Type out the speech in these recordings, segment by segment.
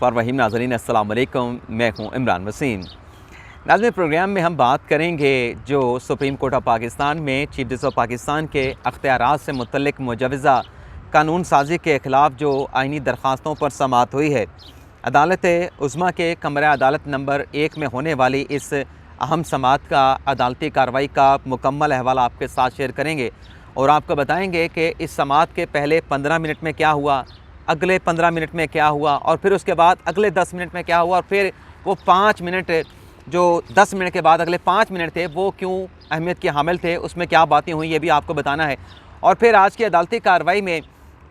फ़रवहीम नाज़रीन अस्सलाम वालेकुम, मैं हूँ इमरान वसीम। नाज़रीन, प्रोग्राम में हम बात करेंगे जो सुप्रीम कोर्ट ऑफ पाकिस्तान में चीफ जस्टिस ऑफ पाकिस्तान के अख्तियारात से मुतल्लिक मुजवज़ा कानून साजी के ख़िलाफ़ जो आइनी दरख्वास्तों पर समाअत हुई है। अदालत उज़्मा के कमरा अदालत नंबर 1 में होने वाली इस अहम समाअत का अदालती कार्रवाई का मुकम्मल अहवाल आपके साथ शेयर करेंगे और आपको बताएँगे कि इस समाअत के पहले 15 मिनट में क्या हुआ, अगले 15 मिनट में क्या हुआ और फिर उसके बाद अगले 10 मिनट में क्या हुआ और फिर वो 5 मिनट जो 10 मिनट के बाद अगले 5 मिनट थे वो क्यों अहमियत के हामिल थे, उसमें क्या बातें हुई ये भी आपको बताना है। और फिर आज की अदालती कार्रवाई में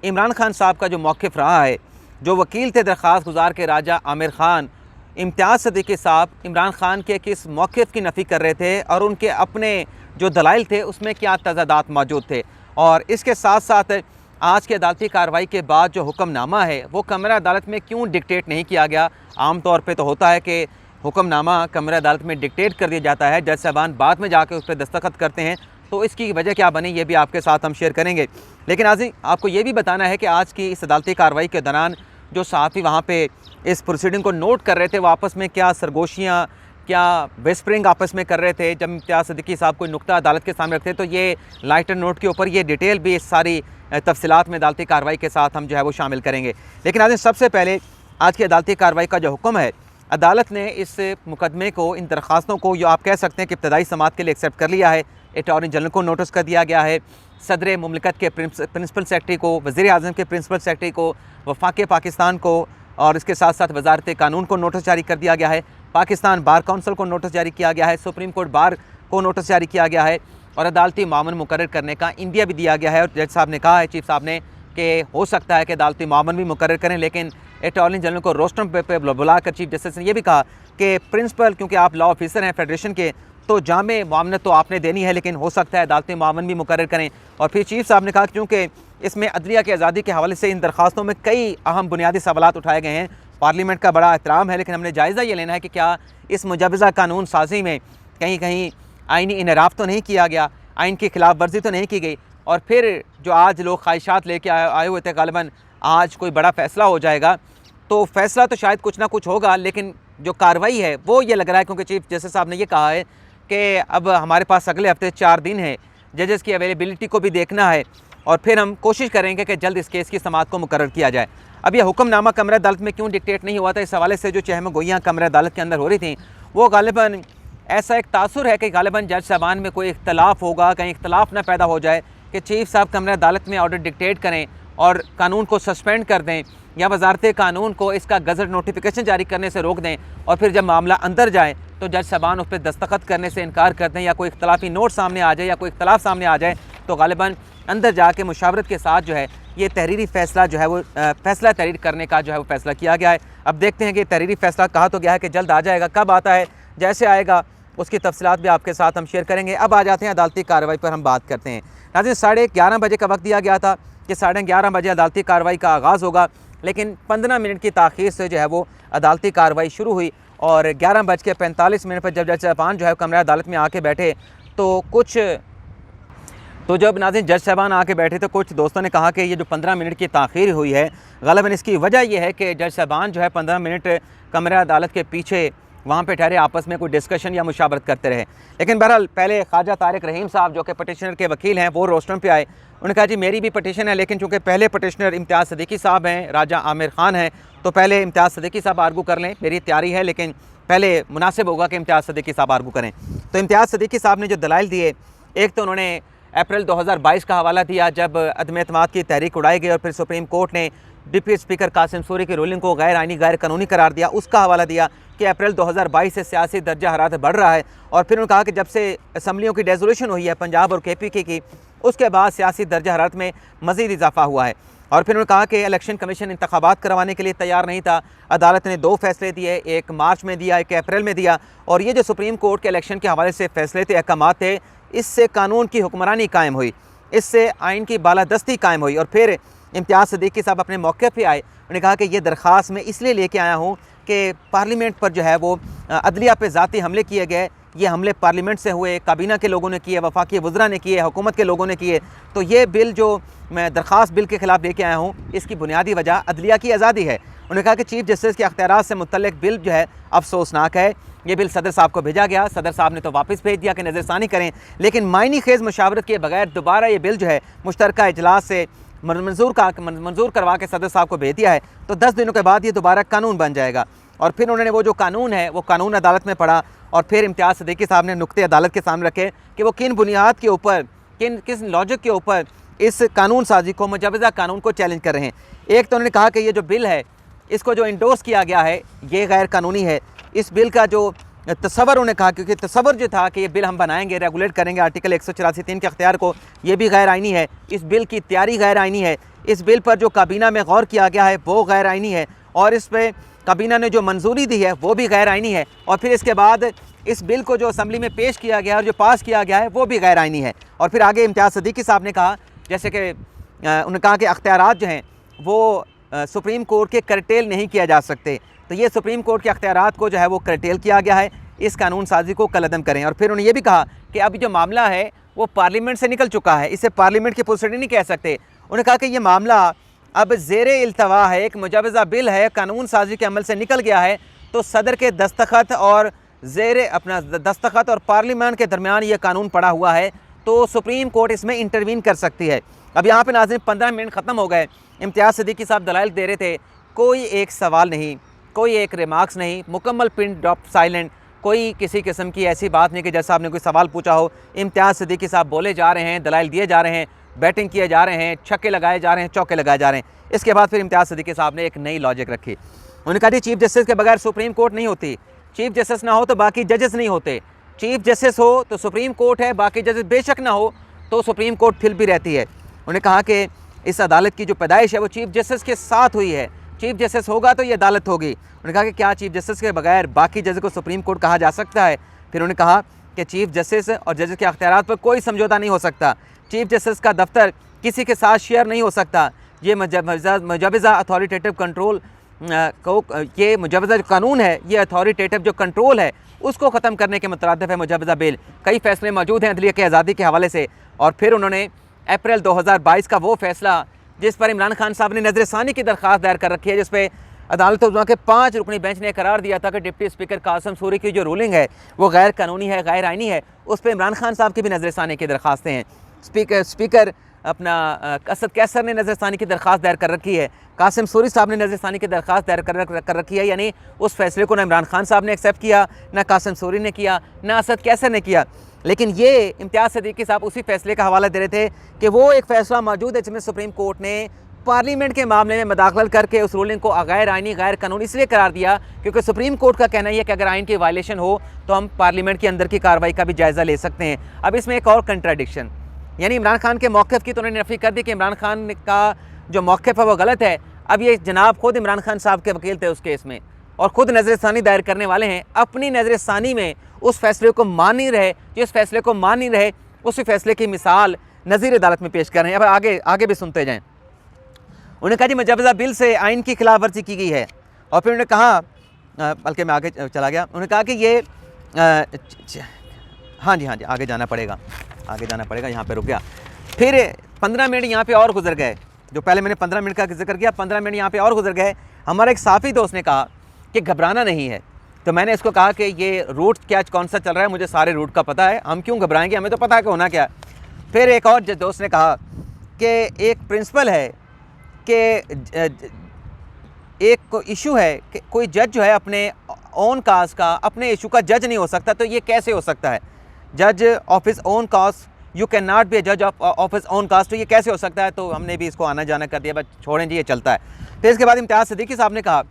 इमरान खान साहब का जो मौक़िफ़ रहा है, जो वकील थे दरख्वास्त गुजार के राजा आमिर ख़ान, इम्तियाज़ सदीक़ी साहब इमरान खान के किस मौक़िफ़ की नफ़ी कर रहे थे और उनके अपने जो दलाइल थे उसमें क्या तज़ादात मौजूद थे। और इसके साथ साथ आज की अदालती कार्रवाई के बाद जो हुक्मनामा है वो कमरा अदालत में क्यों डिक्टेट नहीं किया गया। आम तौर पे तो होता है कि हुक्मनामा कमरा अदालत में डिक्टेट कर दिया जाता है, जज साहबान बाद में जाके उस पर दस्तखत करते हैं, तो इसकी वजह क्या बनी ये भी आपके साथ हम शेयर करेंगे। लेकिन आज आपको ये भी बताना है कि आज की इस अदालती कार्रवाई के दौरान जो सहाफ़ी वहाँ पर इस प्रोसीडिंग को नोट कर रहे थे वो आपस में क्या सरगोशियाँ, क्या वेस्परिंग आपस में कर रहे थे। जब इम्तियाज़ सदीक़ी साहब कोई नुक्ता अदालत के सामने रखते तो ये लाइटर नोट के ऊपर ये डिटेल भी इस सारी तफसीलात में अदालती कार्रवाई के साथ हम जो है वो शामिल करेंगे। लेकिन आज सबसे पहले आज की अदालती कार्रवाई का जो हुक्म है, अदालत ने इस मुकदमे को, इन दरख्वास्तों को जो आप कह सकते हैं कि इब्तदाई समाअत के लिए एक्सेप्ट कर लिया है। अटॉर्नी जनरल को नोटिस कर दिया गया है, सदर मुमलिकत के प्रिंसिपल सेक्रेटरी को, वज़ीर आज़म के प्रिंसिपल सेक्रेटरी को, वफाक पाकिस्तान को और इसके साथ साथ वजारत कानून को नोटिस जारी कर दिया गया है, पाकिस्तान बार काउंसिल को नोटिस जारी किया गया है, सुप्रीम कोर्ट बार को नोटिस जारी किया गया है और अदालती मामून मुकर्रर करने का इंदिया भी दिया गया है। और जज साहब ने कहा है, चीफ साहब ने, कि हो सकता है कि अदालती मामून भी मुकर्रर करें, लेकिन अटॉर्नी जनरल को रोस्टम पे बुलाकर चीफ जस्टिस ने यह भी कहा कि प्रिंसिपल, क्योंकि आप लॉ ऑफिसर हैं फेडरेशन के, तो जामे मामनत तो आपने देनी है, लेकिन हो सकता है अदालती मामून भी मुकर्रर करें। और फिर चीफ साहब ने कहा क्योंकि इसमें अदलिया की आज़ादी के हवाले से इन दरख्वास्तों में कई अहम बुनियादी सवालात उठाए गए हैं, पार्लियामेंट का बड़ा एहतराम है, लेकिन हमने जायज़ा ये लेना है कि क्या इस मुजवज़ा कानून साजी में कहीं कहीं आइनी इनराफ तो नहीं किया गया, आइन की खिलाफ वर्जी तो नहीं की गई। और फिर जो आज लोग ख्वाहिशात लेके आए हुए थे, गालिबन आज कोई बड़ा फ़ैसला हो जाएगा, तो फ़ैसला तो शायद कुछ ना कुछ होगा, लेकिन जो कार्रवाई है वो ये लग रहा है, क्योंकि चीफ जस्टिस साहब ने ये कहा है कि अब हमारे पास अगले हफ्ते 4 दिन है, जजेस की अवेलेबिलिटी को भी देखना है और फिर हम कोशिश करेंगे कि जल्द इस केस की समाअत को मुकर्रर किया जाए। अब यह हुक्मनामा कमरा अदालत में क्यों डिक्टेट नहीं हुआ था, इस हवाले से जो चहम गोइयाँ कमरा अदालत के अंदर हो रही थी, वो गालिबन ऐसा एक तासुर है कि गालिबन जज साहबान में कोई इख्तलाफ होगा, कहीं इख्तलाफ ना पैदा हो जाए कि चीफ साहब कमरा अदालत में ऑर्डर डिक्टेट करें और कानून को सस्पेंड कर दें या वजारत कानून को इसका गज़ट नोटिफिकेशन जारी करने से रोक दें और फिर जब मामला अंदर जाए तो जज साहबान उस पर दस्तखत करने से इनकार कर दें या कोई इख्तलाफी नोट सामने आ जाए या कोई इख्तलाफ सामने आ जाए, तो गालिबन अंदर जाके मुशावरत के साथ जो है ये तहरीरी फ़ैसला जो है वो फ़ैसला तहरीर करने का जो है वो फ़ैसला किया गया है। अब देखते हैं कि तहरीरी फ़ैसला कहा तो गया है कि जल्द आ जाएगा, कब आता है, जैसे आएगा उसकी तफसीलात भी आपके साथ हम शेयर करेंगे। अब आ जाते हैं अदालती कार्रवाई पर हम बात करते हैं। नाज़रीन, 11:30 बजे का वक्त दिया गया था कि 11:30 बजे अदालती कार्रवाई का आगाज़ होगा, लेकिन 15 मिनट की ताख़ीर से जो है वो अदालती कार्रवाई शुरू हुई और 11:45 पर जब जज साहबान जो है कमरा अदालत में आके बैठे तो जब नाज़रीन जज साहबान आके बैठे तो कुछ दोस्तों ने कहा कि ये जो 15 मिनट की ताख़ीर हुई है, ग़ालिबन इसकी वजह यह है कि जज साहबान जो है 15 मिनट कमरा अदालत के पीछे वहाँ पे ठहरे, आपस में कोई डिस्कशन या मुशावरत करते रहे। लेकिन बहरहाल पहले ख्वाजा तारिक रहीम साहब जो कि पटिशनर के वकील हैं वो रोस्टम पे आए। उन्होंने कहा जी मेरी भी पटिशन है, लेकिन चूँकि पहले पटिशनर इम्तियाज़ सदीक़ी साहब हैं, राजा आमिर ख़ान हैं, तो पहले इम्तियाज़ सदीक़ी साहब आर्गू कर लें, मेरी तैयारी है, लेकिन पहले मुनासिब होगा कि इम्तियाज़ सदीक़ी साहब आर्गू करें। तो इम्तियाज़ सदीक़ी साहब ने जो दलाइल दिए, एक तो उन्होंने अप्रैल 2022 का हवाला दिया जब अदम एतमाद की तहरीक उड़ाई गई और फिर सुप्रीम कोर्ट ने डिप्टी स्पीकर कासिम सूरी की रूलिंग को गैर आइनी गैर कानूनी करार दिया, उसका हवाला दिया कि अप्रैल 2022 से सियासी दर्जा हरारत बढ़ रहा है। और फिर उन्होंने कहा कि जब से असम्बलियों की रेजोल्यूशन हुई है पंजाब और KPK की, उसके बाद सियासी दर्जा हरारत में मज़ीद इजाफा हुआ है। और फिर उन्होंने कहा कि इलेक्शन कमीशन इंतखाबात करवाने के लिए तैयार नहीं था, अदालत ने 2 फैसले दिए, एक मार्च में दिया, एक अप्रैल में दिया, और ये जो सुप्रीम कोर्ट के इलेक्शन के हवाले से फैसले थे, अहकाम थे, इससे कानून की हुक्मरानी कायम हुई, इससे आइन की बालादस्ती कायम हुई। और फिर इम्तियाज़ सदीक़ी साहब अपने मौके पे आए, उन्होंने कहा कि ये दरख्वास्त मैं इसलिए लेके आया हूँ कि पार्लियामेंट पर जो है वो अदलिया पे ज़ाती हमले किए गए, ये हमले पार्लियामेंट से हुए, काबीना के लोगों ने किए, वफाकी वज़रा ने किए, हुकूमत के लोगों ने किए। तो ये बिल जो मैं दरख्वास्त बिल के ख़िलाफ़ लेके आया हूँ, इसकी बुनियादी वजह अदलिया की आज़ादी है। उन्होंने कहा कि चीफ जस्टिस के अख्तियारात से मुतल्लिक बिल जो है अफसोसनाक है। ये बिल सदर साहब को भेजा गया, सदर साहब ने तो वापस भेज दिया कि नज़रसानी करें, लेकिन मायनी खेज़ मशावरत के बगैर दोबारा ये बिल जो है मुश्तरका इजलास से मंजूर करवा के सदर साहब को भेज दिया है, तो 10 दिनों के बाद ये दोबारा कानून बन जाएगा। और फिर उन्होंने वो जो कानून है वो कानून अदालत में पढ़ा और फिर इम्तियाज़ सिद्दीकी साहब ने नुक्ते अदालत के सामने रखे कि वो किन बुनियाद के ऊपर, किस लॉजिक के ऊपर इस कानून साजी को, मुजवज़ा कानून को चैलेंज कर रहे हैं। एक तो उन्होंने कहा कि ये जो बिल है इसको जो इंडोर्स किया गया है ये गैर कानूनी है। इस बिल का जो तसव्वुर उन्होंने कहा, क्योंकि तसव्वुर जो था कि ये बिल हम बनाएंगे, रेगुलेट करेंगे आर्टिकल 184(3) के अख्तियार को, ये भी गैर आइनी है। इस बिल की तैयारी गैर आइनी है। इस बिल पर जो काबीना में गौर किया गया है वो गैर आइनी है, और इस पर काबीना ने जो मंजूरी दी है वो भी गैर आइनी है। और फिर इसके बाद इस बिल को जो असम्बली में पेश किया गया और जो पास किया गया है वो भी गैर आइनी है। और फिर आगे इम्तियाज़ सिद्दीकी साहब ने कहा, जैसे कि उन्होंने कहा कि अख्तियारात जो हैं वो सुप्रीम कोर्ट के करटेल नहीं किया जा सकते, तो ये सुप्रीम कोर्ट के अख्तियारात को जो है वो करटेल किया गया है, इस कानून साजी को कलअदम करें। और फिर उन्होंने ये भी कहा कि अब जो मामला है वो पार्लियामेंट से निकल चुका है, इसे पार्लियामेंट की प्रोसीडिंग नहीं कह सकते। उन्होंने कहा कि ये मामला अब ज़ेरे इल्तवा है, एक मुजवज़ा बिल है, कानून साजी के अमल से निकल गया है, तो सदर के दस्तखत और ज़ेरे अपना दस्तखत और पार्लियामेंट के दरमियान ये कानून पड़ा हुआ है, तो सुप्रीम कोर्ट इसमें इंटरवीन कर सकती है। अब यहाँ पे नाज़रीन 15 मिनट ख़त्म हो गए। इम्तियाज़ सिद्दीकी साहब दलाइल दे रहे थे, कोई एक सवाल नहीं, कोई एक रिमार्क्स नहीं, मुकम्मल पिन ड्रॉप साइलेंट, कोई किसी किस्म की ऐसी बात नहीं कि जैसा आपने कोई सवाल पूछा हो। इम्तियाज़ सिद्दीकी साहब बोले जा रहे हैं, दलाइल दिए जा रहे हैं, बैटिंग किए जा रहे हैं, छक्के लगाए जा रहे हैं, चौके लगाए जा रहे हैं। इसके बाद फिर इम्तियाज़ सिद्दीकी साहब ने एक नई लॉजिक रखी। उन्होंने कहा, चीफ जस्टिस के बगैर सुप्रीम कोर्ट नहीं होती, चीफ जस्टिस ना हो तो बाकी जजेस नहीं होते, चीफ जस्टिस हो तो सुप्रीम कोर्ट है, बाकी जजेस बेशक ना हो तो सुप्रीम कोर्ट फिर भी रहती है। उन्होंने कहा कि इस अदालत की जो पैदाइश है वो चीफ जस्टिस के साथ हुई है, चीफ जस्टिस होगा तो ये अदालत होगी। उन्होंने कहा कि क्या चीफ जस्टिस के बगैर बाकी जजेस को सुप्रीम कोर्ट कहा जा सकता है? फिर उन्होंने कहा कि चीफ जस्टिस और जजेस के अख्तियारात पर कोई समझौता नहीं हो सकता, चीफ जस्टिस का दफ्तर किसी के साथ शेयर नहीं हो सकता। ये मुजवज़ा अथॉरिटेटिव कंट्रोल को, ये मुजवज़ा जो कानून है, ये अथॉरिटेटिव जो कंट्रोल है उसको ख़त्म करने के मुतरादिफ है मुजवज़ा बिल। कई फ़ैसले मौजूद हैं अदलिया की आज़ादी के हवाले से। और फिर उन्होंने अप्रैल 2022 का वो फ़ैसला जिस पर इमरान खान साहब ने नज़रसानी की दरख्वास्त दायर कर रखी है, जिस पर अदालत उज़्मा के 5 रुकनी बेंच ने करार दिया था कि डिप्टी स्पीकर कासिम सूरी की जो रूलिंग है वो गैर कानूनी है, गैर आइनी है, उस पर इमरान खान साहब की भी नज़रसानी की दरख्वास्तें हैं। स्पीकर अपना असद कैसर ने नज़रसानी की दरख्वास्त दायर कर रखी है, कासिम सूरी साहब ने नज़रसानी की दरख्वास्त दायर कर रखी है। यानी उस फैसले को ना इमरान खान साहब ने एक्सेप्ट किया, ना कासिम सूरी ने किया, ना असद कैसर ने किया। लेकिन ये इम्तियाज़ सिद्दीकी साहब उसी फैसले का हवाला दे रहे थे कि वो एक फ़ैसला मौजूद है जिसमें सुप्रीम कोर्ट ने पार्लियामेंट के मामले में मदाखलत करके उस रूलिंग को गैर आइनी, गैर कानूनी इसलिए करार दिया क्योंकि सुप्रीम कोर्ट का कहना है कि अगर आइन की वायलेशन हो तो हम पार्लियामेंट के अंदर की कार्रवाई का भी जायज़ा ले सकते हैं। अब इसमें एक और कंट्राडिक्शन, यानी इमरान खान के मौक़िफ़ की तो उन्होंने नफ़ी कर दी कि इमरान खान का जो मौक़िफ़ है वो गलत है। अब ये जनाब खुद इमरान खान साहब के वकील थे उस केस में और ख़ुद नज़रसानी दायर करने वाले हैं, अपनी नज़रसानी में उस फैसले को मान नहीं रहे, जिस फैसले को मान नहीं रहे उसी फैसले की मिसाल नज़ीर अदालत में पेश कर रहे हैं। अब आगे भी सुनते जाएँ। उन्होंने कहा जी मुजवज़ा बिल से आइन की खिलाफ वर्जी की गई है। और फिर उन्होंने कहा, बल्कि मैं आगे चला गया, उन्होंने कहा कि ये हाँ जी आगे जाना पड़ेगा, यहाँ पे रुक गया। फिर 15 मिनट यहाँ पे और गुजर गए, जो पहले मैंने 15 मिनट का जिक्र किया, 15 मिनट यहाँ पे और गुजर गए। हमारा एक साफ़ी दोस्त ने कहा कि घबराना नहीं है, तो मैंने इसको कहा कि ये रूट क्या कौन सा चल रहा है, मुझे सारे रूट का पता है, हम क्यों घबराएंगे, हमें तो पता है कि होना क्या। फिर एक और दोस्त ने कहा कि एक प्रिंसिपल है कि एक इशू है कि कोई जज जो है अपने ओन काज का, अपने इशू का जज नहीं हो सकता, तो ये कैसे हो सकता है? जज of his own cause, you can not be ए जज ऑफ हिज ओन काज, तो ये कैसे हो सकता है? तो हमने भी इसको आना जाना कर दिया, बस छोड़ें जी, ये चलता है। फिर इसके बाद इम्तियाज़ सिद्दीकी साहब ने कहा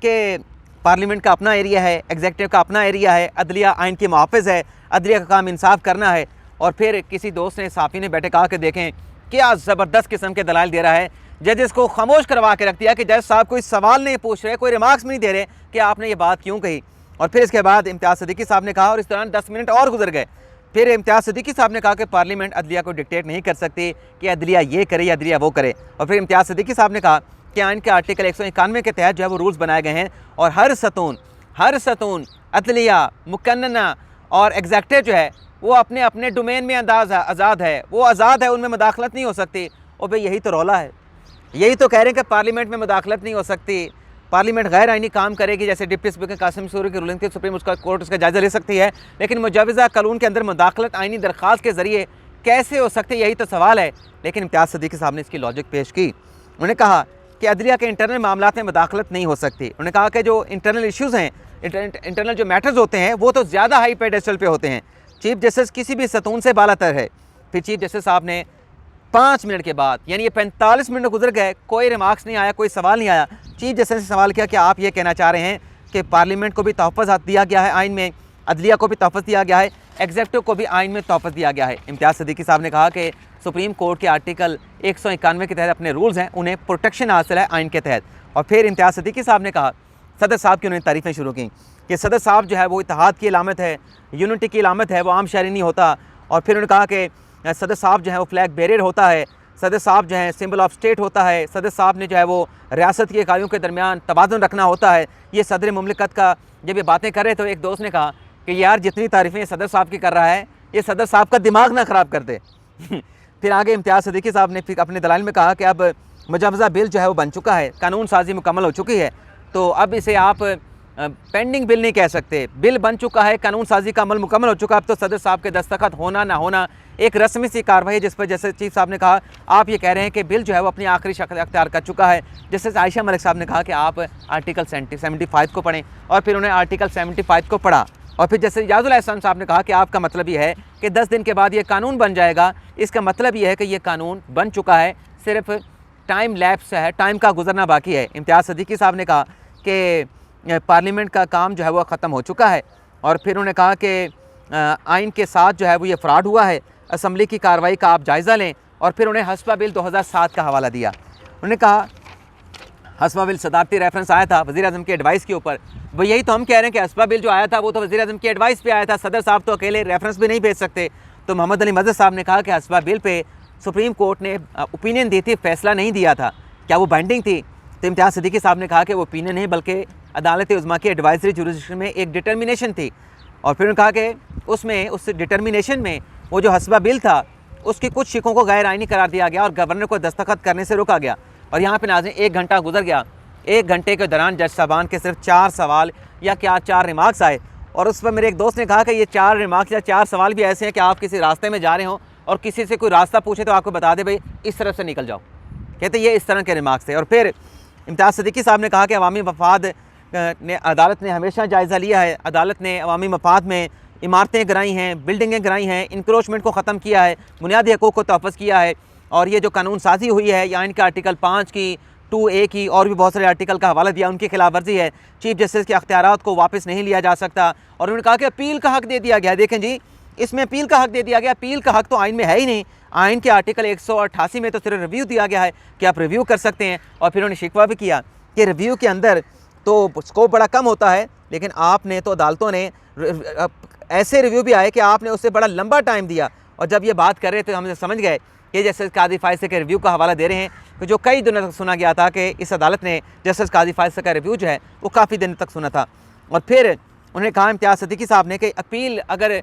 कि पार्लियामेंट का अपना एरिया है, एग्जीक्यूटिव का अपना एरिया है, अदलिया आइन की मुहाफ़िज़ है, अदलिया का काम इंसाफ करना है। और फिर किसी दोस्त ने, साफ़ी ने बैठे कहा कि देखें क्या ज़बरदस्त किस्म के दलाइल दे रहा है, जजेस को खामोश करवा के रख दिया कि जज साहब कोई सवाल नहीं पूछ रहे, कोई रिमार्क्स नहीं दे रहे कि आपने ये बात क्यों कही। और फिर इसके बाद इम्तियाज़ सिद्दीकी साहब ने कहा, और इस दौरान 10 मिनट और गुजर गए। फिर इम्तियाज़ सिद्दीकी साहब ने कहा कि पार्लियामेंट अदलिया को डिक्टेट नहीं कर सकती कि अदलिया ये करे या अदलिया वो करे। और फिर इम्तियाज़ सिद्दीकी साहब ने कहा कि आइन के आर्टिकल 191 के तहत जो है वो रूल्स बनाए गए हैं और हर सतून अदलिया, मुकन्नना और एग्जेक्टिव जो है वो अपने अपने डोमेन में आज़ाद है, वो आज़ाद है, उनमें मुदाखलत नहीं हो सकती। और भाई यही तो रौला है, यही तो कह रहे हैं कि पार्लियामेंट में मुदाखलत नहीं हो सकती, पार्लियामेंट गैर आइनी काम करेगी, जैसे डिप्टी स्पीकर कासिम सूरी की रूलिंग के सुप्रीम उसका कोर्ट उसका जायजा ले सकती है, लेकिन मुजवज़ा कानून के अंदर मुदाखलत आइनी दरख्वास्त के ज़रिए कैसे हो सकती है, यही तो सवाल है। लेकिन इम्तियाज़ सिद्दीकी साहब ने इसकी लॉजिक पेश की। उन्होंने कहा कि अदलिया के इंटरनल मामलात में मुदाखलत नहीं हो सकती। उन्होंने कहा कि जो इंटरनल इश्यूज़ हैं, इंटरनल जो मैटर्स होते हैं वो तो ज़्यादा हाई पेडेस्टल पे होते हैं। चीफ जस्टिस किसी भी सतून से बालातर है। फिर चीफ जस्टिस साहब ने 5 मिनट के बाद, यानी ये 45 मिनट गुजर गए, कोई रिमार्क्स नहीं आया, कोई सवाल नहीं आया। चीफ जस्टिस ने सवाल किया कि आप ये कहना चाह रहे हैं कि पार्लियामेंट को भी तहफ़्फ़ुज़ दिया गया है आइन में, अदलिया को भी तहफ़्फ़ुज़ दिया गया है, एग्जेक्टिव को भी आइन में तहफ़्फ़ुज़ दिया गया है। इम्तियाज़ सिद्दीकी साहब ने कहा कि सुप्रीम कोर्ट के आर्टिकल 191 के तहत अपने रूल्स हैं, उन्हें प्रोटेक्शन हासिल है आइन के तहत। और फिर इम्तियाज़ सिद्दीकी साहब ने कहा, सदर साहब की उन्होंने तारीफ़ें शुरू की कि सदर साहब जो है वो इत्तेहाद की अलामत है, यूनिटी की अलामत है, वो आम शहरी नहीं होता। और फिर उन्होंने कहा कि सदर साहब जो है वो फ्लैग बेरियर होता है, सदर साहब जो है सिंबल ऑफ स्टेट होता है, सदर साहब ने जो है वो रियासत के इकाइयों के दरमियान तवाज़ुन रखना होता है। ये सदर मुमलिकत का जब ये बातें कर रहे तो एक दोस्त ने कहा कि यार जितनी तारीफ़ें सदर साहब की कर रहा है, ये सदर साहब का दिमाग ना ख़राब कर दे। फिर आगे इम्तियाज़ सिद्दीकी साहब ने फिर अपने दलाइल में कहा कि अब मुजवज़ा बिल जो है वो बन चुका है, कानून साजी मुकम्मल हो चुकी है, तो अब इसे आप पेंडिंग बिल नहीं कह सकते, बिल बन चुका है, कानून साजी का अमल मुकम्मल हो चुका है। अब तो सदर साहब के दस्तखत होना ना होना एक रस्मी सी कार्रवाई है, जिस पर जैसे चीफ साहब ने कहा आप ये कह रहे हैं कि बिल जो है वो अपनी आखिरी शक्ल अख्तियार कर चुका है। जैसे आयशा मलिक साहब ने कहा कि आप आर्टिकल 75 को पढ़ें, और फिर उन्हें आर्टिकल 75 को पढ़ा। और फिर जैसे इजाज़ुल एहसान साहब ने कहा कि आपका मतलब ये है कि 10 दिन के बाद ये कानून बन जाएगा, इसका मतलब ये है कि ये कानून बन चुका है, सिर्फ टाइम लैप्स है, टाइम का गुजरना बाकी है। इम्तियाज़ सिद्दीकी साहब ने कहा कि पार्लियामेंट का काम जो है वो ख़त्म हो चुका है। और फिर उन्होंने कहा कि आइन के साथ जो है वो ये फ्रॉड हुआ है, असम्बली की कार्रवाई का आप जायज़ा लें। और फिर उन्हें हस्बा बिल 2007 का हवाला दिया। उन्होंने कहा हस्बा बिल सदारती रेफरेंस आया था वज़ीर आज़म की एडवाइस के ऊपर। वो यही तो हम कह रहे हैं कि हस्बा बिल जो आया था वो तो वज़ीर आज़म की एडवाइस पे आया था, सदर साहब तो अकेले रेफरेंस भी नहीं भेज सकते। तो मोहम्मद अली मज़हर साहब ने कहा कि हस्बा बिल पे सुप्रीम कोर्ट ने ओपिनियन दी थी, फैसला नहीं दिया था, क्या वो बाइंडिंग थी? तो इम्तियाज़ सिद्दीकी साहब ने कहा कि वो ओपिनियन नहीं बल्कि अदालत उज़्मा की एडवाइजरी जुरिस्डिक्शन में एक डिटर्मिनेशन थी। और फिर उन्होंने कहा कि उसमें उस डिटर्मिनेशन में वो जो हस्बा बिल था उसकी कुछ शिकों को गैर आइनी करार दिया गया और गवर्नर को दस्तखत करने से रोका गया। और यहाँ पे नाज़रीन 1 घंटा गुजर गया। 1 घंटे के दौरान जज साहबान के सिर्फ 4 सवाल या क्या 4 रिमार्क्स आए। और उस पर मेरे एक दोस्त ने कहा कि ये 4 रिमार्क्स या 4 सवाल भी ऐसे हैं कि आप किसी रास्ते में जा रहे हो और किसी से कोई रास्ता पूछे तो आपको बता दे भाई इस तरफ से निकल जाओ। कहते ये इस तरह के रिमार्क्स थे। और फिर इम्तियाज़ सिद्दीकी साहब ने कहा कि अवामी मफाद ने अदालत ने हमेशा जायज़ा लिया है, अदालत ने अवामी मफाद में इमारतें गिराई हैं, बिल्डिंगें गिराई हैं, इंक्रोचमेंट को ख़त्म किया है, बुनियादी हकूक़ को तहफ़्फ़ुज़ किया है। और ये जो कानून साजी हुई है या इनके आर्टिकल 5 की 2A की और भी बहुत सारे आर्टिकल का हवाला दिया, उनकी खिलाफ वर्जी है। चीफ जस्टिस के अख्तियारात को वापस नहीं लिया जा सकता। और उन्होंने कहा कि अपील का हक़ दे दिया गया। देखें जी, इसमें अपील का हक़ दे दिया गया। अपील का हक़ तो आइन में है ही नहीं। आइन के आर्टिकल 188 में तो सिर्फ रिव्यू दिया गया है कि आप रिव्यू कर सकते हैं। और फिर उन्होंने शिकवा भी किया कि रिव्यू के अंदर तो स्कोप बड़ा कम होता है, लेकिन आपने तो अदालतों ने ऐसे रिव्यू भी आए कि आपने उससे बड़ा लंबा टाइम दिया। और जब ये बात कर रहे थे तो हम समझ गए कि जस्टिस काजी फायसे के रिव्यू का हवाला दे रहे हैं, कि जो कई दिनों तक सुना गया था कि इस अदालत ने जस्टिस काजी फायसे का रिव्यू जो है वो काफ़ी दिनों तक सुना था। और फिर उन्होंने कहा इम्तियाज़ सिद्दीकी साहब ने कि अपील अगर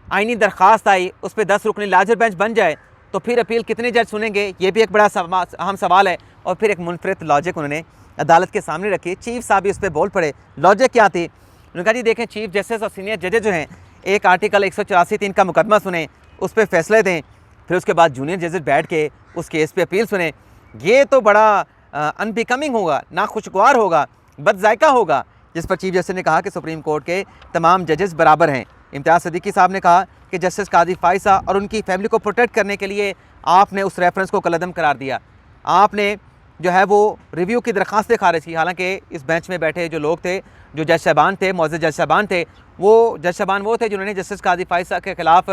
आइनी दरख्वास्त आई उस पर 10 रुकनी लार्जर बेंच बन जाए तो फिर अपील कितने जज सुनेंगे, ये भी एक बड़ा अहम सवाल है। और फिर एक मुनफरिद लॉजिक उन्होंने अदालत के सामने रखी। चीफ साहब भी उस पर बोल पड़े। लॉजिक क्या थी? उन्होंने कहा जी देखें, चीफ जस्टिस और सीनियर जजेज जो हैं एक आर्टिकल 184(3) का मुकदमा सुने, उस पर फैसले दें, फिर उसके बाद जूनियर जजेस बैठ के उस केस पे अपील सुने। ये तो बड़ा अनबिकमिंग होगा, नाखुशगवार होगा, बदजायका होगा। जिस पर चीफ जस्टिस ने कहा कि सुप्रीम कोर्ट के तमाम जजेस बराबर हैं। इम्तियाज़ सिद्दीकी साहब ने कहा कि जस्टिस काजी फायसा और उनकी फैमिली को प्रोटेक्ट करने के लिए आपने उस रेफरेंस को कलअदम करार दिया। आपने जो है वो रिव्यू की दरख्वास्तें खारिज की। हालांकि इस बेंच में बैठे जो लोग थे, जो जज साहबान थे, मौजूद जज साहबान थे, वो जज साहबान वो थे जिन्होंने जस्टिस काजी फायसा के ख़िलाफ़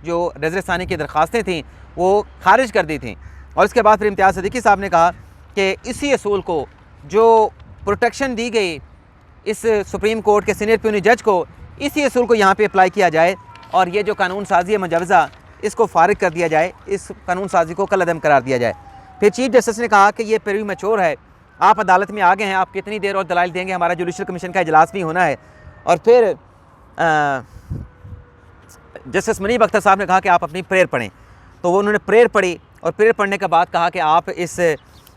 जो रज़रसानी की दरख्वास्तें थीं वो खारिज कर दी थीं। और इसके बाद फिर इम्तियाज़ सिद्दीकी साहब ने कहा कि इसी असूल को जो प्रोटेक्शन दी गई इस सुप्रीम कोर्ट के सीनियर प्यूनी जज को, इसी असूल को यहाँ पे अप्लाई किया जाए और ये जो कानून साजी है मुजवज़ा, इसको फारिग कर दिया जाए, इस कानून साजी को कलअदम करार दिया जाए। फिर चीफ जस्टिस ने कहा कि ये प्री मैच्योर है, आप अदालत में आ गए हैं, आप कितनी देर और दलाइल देंगे, हमारा जुडिशल कमीशन का इजलास भी होना है। और फिर जस्टिस मुनीब अख्तर साहब ने कहा कि आप अपनी प्रेयर पढ़ें, तो वो उन्होंने प्रेयर पढ़ी और प्रेयर पढ़ने के बाद कहा कि आप इस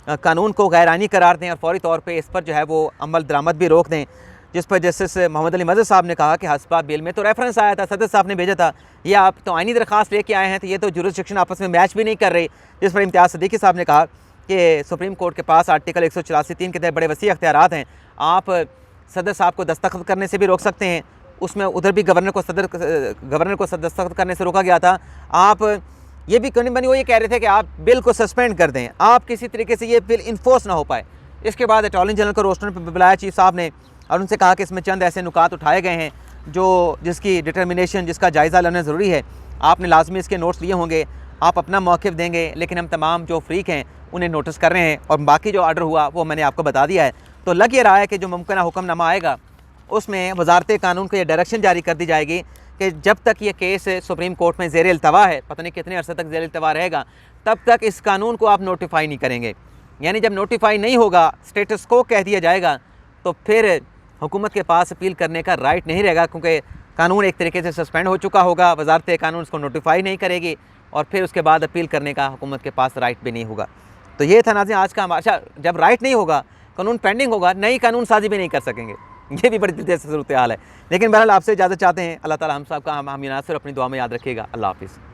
कानून को गैरानी करार दें और फौरी तौर पे इस पर जो है वो अमल दरामद भी रोक दें। जिस पर जस्टिस मोहम्मद अली मज़हर साहब ने कहा कि हस्बा बिल में तो रेफरेंस आया था, सदर साहब ने भेजा था, ये आप तो आइनी दरख्वास्त लेके आए हैं, तो ये तो जुरिस्डिक्शन आपस में मैच भी नहीं कर रही। जिस पर इम्तियाज़ सदीकी साहब ने कहा कि सुप्रीम कोर्ट के पास आर्टिकल 184(3) के तहत बड़े वसी अख्तियारात हैं, आप सदर साहब को दस्तखत करने से भी रोक सकते हैं। उसमें उधर भी गवर्नर को दस्तखत करने से रोका गया था। आप ये भी क्यों बनी, वो ये कह रहे थे कि आप बिल को सस्पेंड कर दें, आप किसी तरीके से ये बिल इन्फोर्स ना हो पाए। इसके बाद अटॉर्नी जनरल को रोस्टर पर बुलाया चीफ साहब ने और उनसे कहा कि इसमें चंद ऐसे नुकात उठाए गए हैं जिसकी डिटर्मिनेशन, जिसका जायज़ा लेना ज़रूरी है। आपने लाजमी इसके नोट्स लिए होंगे, आप अपना मौक़िफ़ देंगे, लेकिन हम तमाम जो फ्रीक हैं उन्हें नोटिस कर रहे हैं और बाकी जो ऑर्डर हुआ वो मैंने आपको बता दिया है। तो लग ये रहा है कि जो मुमकिन हुक्मनामा आएगा उसमें वजारत कानून को ये डायरेक्शन जारी कर दी जाएगी कि जब तक ये केस सुप्रीम कोर्ट में ज़ेर इल्तवा है, पता नहीं कितने अरसे तक ज़ेर इल्तवा रहेगा, तब तक इस कानून को आप नोटिफाई नहीं करेंगे। यानी जब नोटिफाई नहीं होगा, स्टेटस को कह दिया जाएगा, तो फिर हुकूमत के पास अपील करने का राइट नहीं रहेगा, क्योंकि कानून एक तरीके से सस्पेंड हो चुका होगा, वजारत कानून उसको नोटिफाई नहीं करेगी और फिर उसके बाद अपील करने का हुकूमत के पास राइट भी नहीं होगा। तो ये था नाज़रीन आज का हमारा। जब राइट नहीं होगा, कानून पेंडिंग होगा, नई कानून साजी भी नहीं कर सकेंगे। ये भी बड़ी दिलचस्प सूरत हाल है। लेकिन बहरहाल आपसे इजाज़त चाहते हैं। अल्लाह ताला हम सब का हामी नासिर अपनी दुआ में याद रखिएगा। अल्लाह हाफ़िज़।